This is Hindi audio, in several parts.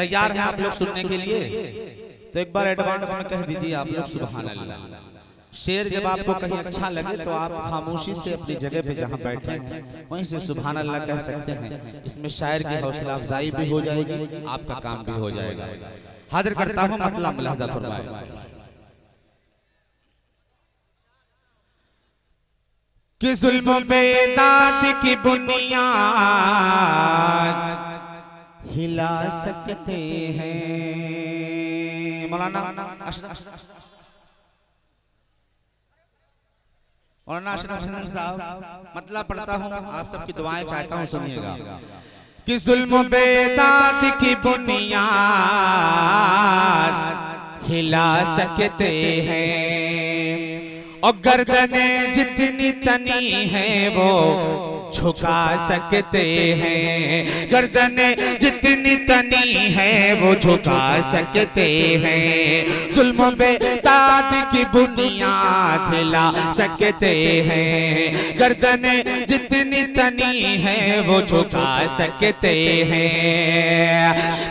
तैयार हैं आप लोग सुनने के लिए? तो एक बार एडवांस में कह दीजिए आप लोग सुभान अल्लाह। शेर जब आपको कहीं अच्छा लगे तो आप खामोशी से अपनी जगह पे जहाँ बैठे हैं वहीं से सुभान अल्लाह कह सकते हैं। इसमें शायर की हौसला अफजाई भी हो जाएगी, आपका काम भी हो जाएगा। हाजिर करता हूँ मतलब मुलाहिजा फरमाए। कि जुल्म बेदाद की बुनियाद हिला सकते हैं। मौलाना अशरफ साहब मतलब पढ़ता हूँ, आप सबकी दुआएं चाहता हूँ, सुनिएगा। कि जुल्म बेदाद की बुनियाद हिला सकते हैं और गर्दने जितनी तनी है वो झुका सकते हैं। गर्दने जितनी तनी है वो झुका सकते हैं। जुल्म बेदाद की बुनियाद हिला सकते हैं। गर्दने जितनी तनी है वो झुका सकते हैं।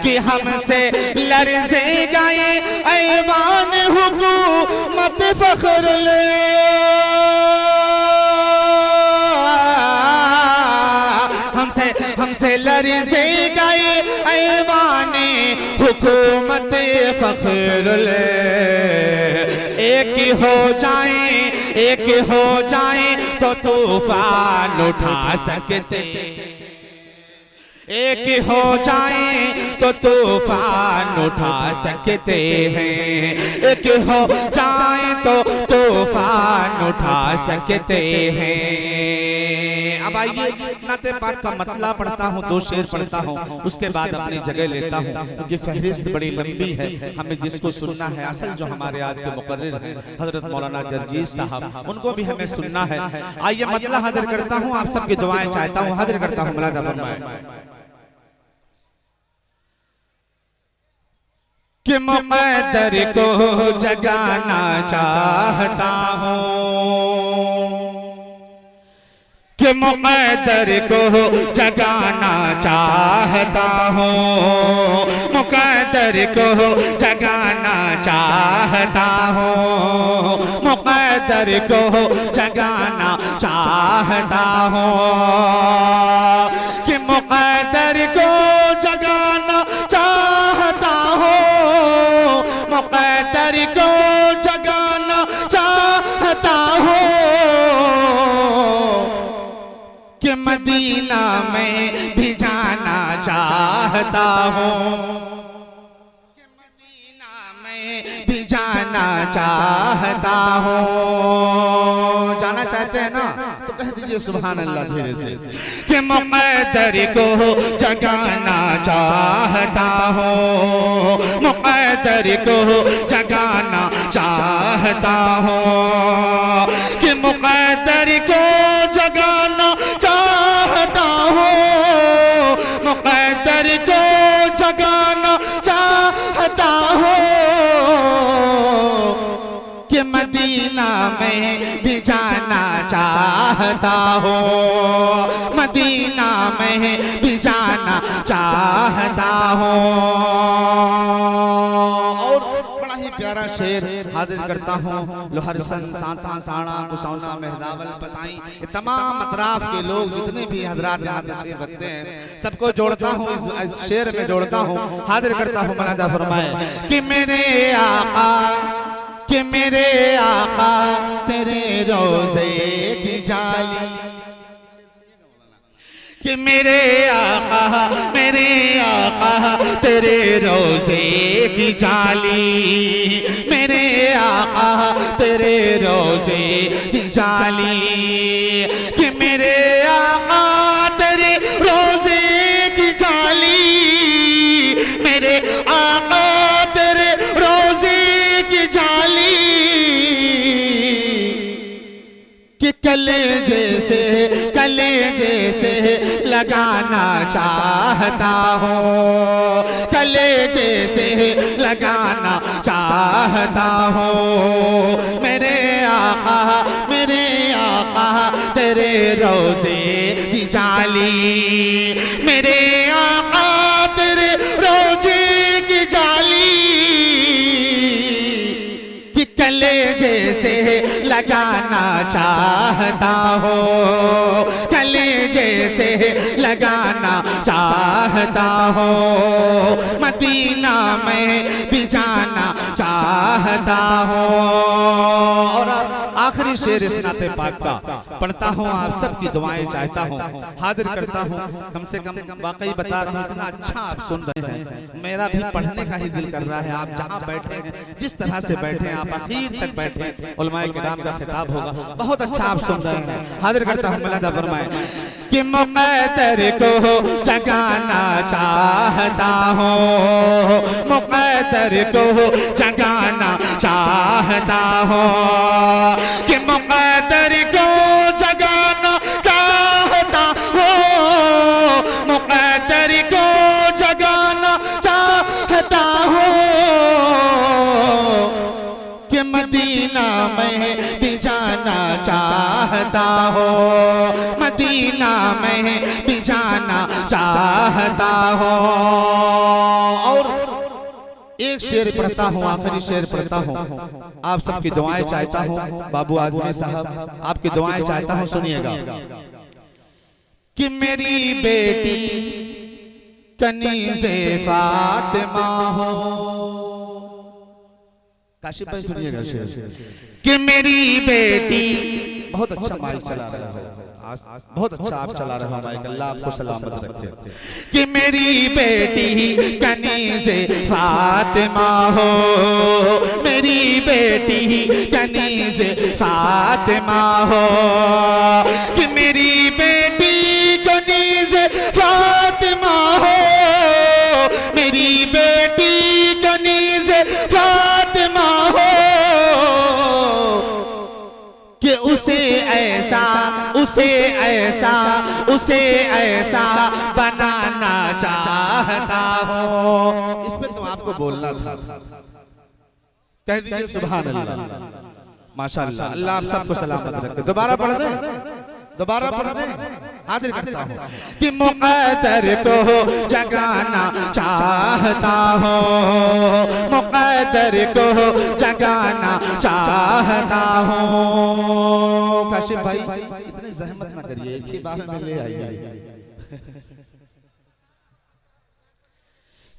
कि हमसे लर्ज़ेगा ये ऐवान हुकूमत फख्र ले, हमसे लर्ज़ेगा ये ऐवाने हुकूमत फख्र ले। एक हो जाए तो तूफान उठा सकते, एक हो जाए तो तूफान उठा सकते हैं। एक हो जाए तो तूफान उठा सकते हैं। अब आइए नाते पाक का मतलब पढ़ता हूँ, 2 शेर पढ़ता हूँ, उसके बाद अपनी जगह लेता हूँ क्योंकि फहरिस्त बड़ी लंबी है। हमें जिसको सुनना है, असल जो हमारे आज के मुकर्रिर हैं हजरत मौलाना जरजीज साहब, उनको भी हमें सुनना है। आइए मतलब हाजिर करता हूँ, आप सबकी दुआएं चाहता हूँ, हाजिर करता हूँ। मुलाहिजा फरमाएं कि मुक़द्दर को जगाना चाहता हूँ, कि मुक़द्दर को जगाना चाहता हूँ, मुक़द्दर को जगाना चाहता हूँ, मुक़द्दर को जगाना चाहता हूँ। कि मुक़द्दर को जगाना चाहता हूँ, मुक़द्दर को जगाना चाहता हूँ। कि मदीना में भी जाना चाहता हूँ, कि मदीना में भी जाना चाहता हूँ। जाना चाहते हैं ना तो कह दीजिए सुभान अल्लाह धीरे से। कि मुक़द्दर को जगाना चाहता हूँ, मुक़द्दर को जगाना चाहता हूँ। कि मुक़द्दर को जगाना चाहता हूँ, मुक़द्दर को जगाना चाहता हूँ। कि मदीना में भी जाना चाहता हूँ, मदीना में भी जाना चाहता हूँ। और बड़ा ही प्यारा शेर हाजिर करता हूँ। लोहरसन, सांता, साड़ा, कुसौना, मेहदावल, पसाई, ये तमाम अतराफ के लोग जितने भी हजरात यहाँ तशरीफ रखते हैं सबको जोड़ता हूँ, इस शेर में जोड़ता हूँ, हाजिर करता हूँ। मुलाहिजा फरमाए कि मेरे आका, कि मेरे आका तेरे रोज़े की जाली, कि मेरे आका तेरे रोज़े की जाली, मेरे आका तेरे रोज़े की जाली। कि मेरे आका तेरे रोज़े की जाली, मेरे आका तेरे रोज़े की जाली। कि कलेजे से लगाना चाहता हूँ, कलेजे से लगाना चाहता हूँ। मेरे आका तेरे रोज़े की जाली, मेरे आका तेरे रोज़े लगाना चाहता हो, कलेजे से लगाना चाहता हो, मदीना में भी जाना चाहता हो। और आखिरी शेर इस नाते पाक का पढ़ता हूँ, आप सबकी दुआएं चाहता हूँ, हाजिर करता हूँ। कम से कम वाकई बता रहा हूँ, इतना अच्छा आप सुन रहे हैं, मेरा भी पढ़ने का ही दिल कर रहा है। आप जहाँ बैठे हैं, जिस तरह से बैठे हैं, आप आखिर तक बैठे, उलमाए किराम का खिताब होगा, बहुत अच्छा आप सुन रहे हैं। हाजिर करता हूँ, मुलादा फरमाए कि मुक़द्दर को जगाना चाहता हूँ, मुक़द्दर को जगाना चाहता हूँ, कि मुक़द्दर को जगाना चाहता हूँ, मुक़द्दर को जगाना चाहता हूँ, कि मदीना में भी जाना चाहता हूँ, मदीना में भी जाना चाहता हूँ। और एक शेर पढ़ता हूँ, आखिरी शेर पढ़ता हूँ, आप सबकी दुआएं चाहता हूँ। बाबू आज़मी साहब, आपकी दुआएं चाहता हूँ, सुनिएगा कि मेरी बेटी कनीज़े फातिमा हो। काशिफ भाई सुनिएगा शेर, कि मेरी बेटी, बहुत अच्छा माइक चला रहा है, बहुत अच्छा आप चला रहे हो माइक, अल्लाह आपको सलामत रखे, कि मेरी बेटी कनीज़े फातिमा हो, मेरी बेटी कनीज़े फातिमा हो, कि मेरी बेटी कनीज़े फातिमा हो, मेरी बेटी कनीज़े फातिमा हो, कि उसे ऐसा बनाना चाहता हो। इस पे तो आपको बोलना था, कह दीजिए सुभान अल्लाह, माशाअल्लाह, अल्लाह आप सबको सलामत रखे। दोबारा पढ़ दे, दोबारा पढ़ दे, हाजिर करता हूँ कि मुक़द्दर को जगाना चाहता हो, मुक़द्दर को जगाना चाहता हो। काशिफ भाई इतनी ज़हमत ना करिए, एक ही बार में ले आइए।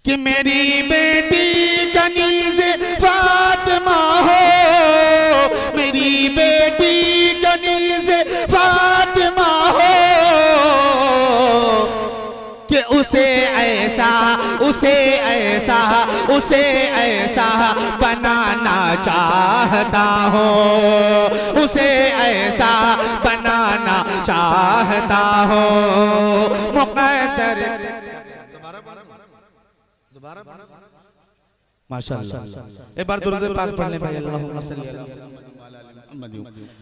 कि मेरी बेटी कनीज़े फातिमा हो, मेरी बेटी कनीज़े फातिमा हो, कि उसे ऐसा बनाना चाहता हो, उसे ऐसा बनाना चाहता हो। मुक़द्दर, माशाअल्लाह, एक बार दुरूद पाक पढ़ ले भाई। अल्लाहुम्मा सल्ली अला मुहम्मद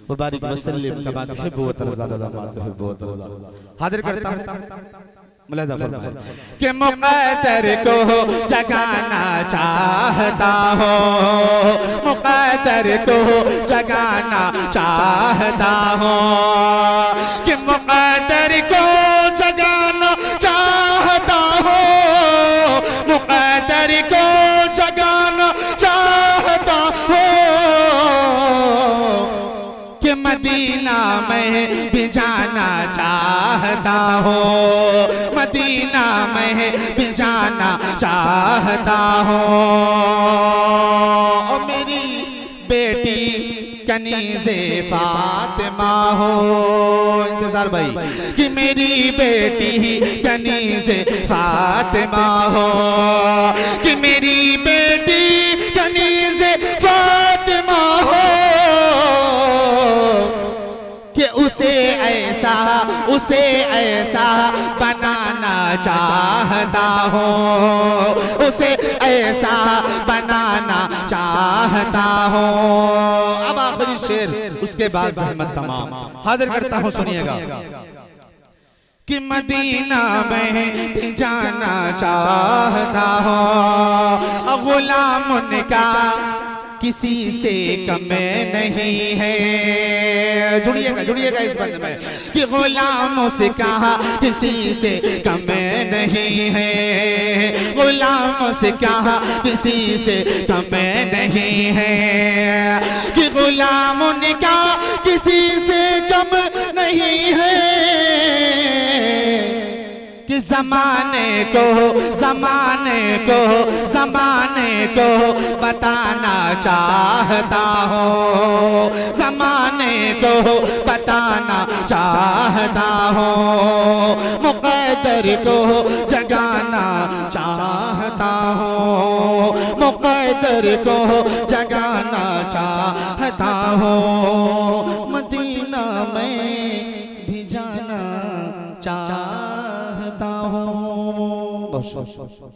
व बारिक व सल्लिम कमा तुहिब्बु व तर्ज़ा मा तुहिब्बु व तर्ज़ा। हाजिर करता हूं, मुलाज़ा फरमाए कि मुक़द्दर को जगाना चाहता हो, मुक़द्दर को जगाना चाहता हो, कि मुक़द्दर को जगाना चाहता हो, मुक़द्दर को जगाना चाहता हो, कि मदीना में भी जाना चाहता हो, मदीना में भी जाना चाहता हो। और मेरी बेटी कनीज़े फातिमा हो, इंतजार भाई, कि मेरी बेटी कनीज़े फातिमा हो, कि मेरी बेटी कनीज़े फातिमा हो, कि उसे ऐसा बनाना चाहता हो, उसे ऐसा बनाना चाहता हो। अब आखिरी शेर, उसके बाद ज़हमत तमाम। हाजिर करता हूँ, सुनिएगा कि मदीना में भी जाना चाहता हो, गुलाम उनका किसी से कम नहीं है। जुड़िएगा इस बंद में कि गुलामों से कहा किसी से कम नहीं है, गुलामों से कहा किसी से कम नहीं है, कि गुलामों ने कहा किसी से कम नहीं है, कि ज़माने को बताना चाहता हूँ, ज़माने को बताना चाहता हूँ, मुक़द्दर को जगाना चाहता हूँ, मुक़द्दर को जगाना चाहता हूँ, मदीना में भी जाना चाहता हूँ।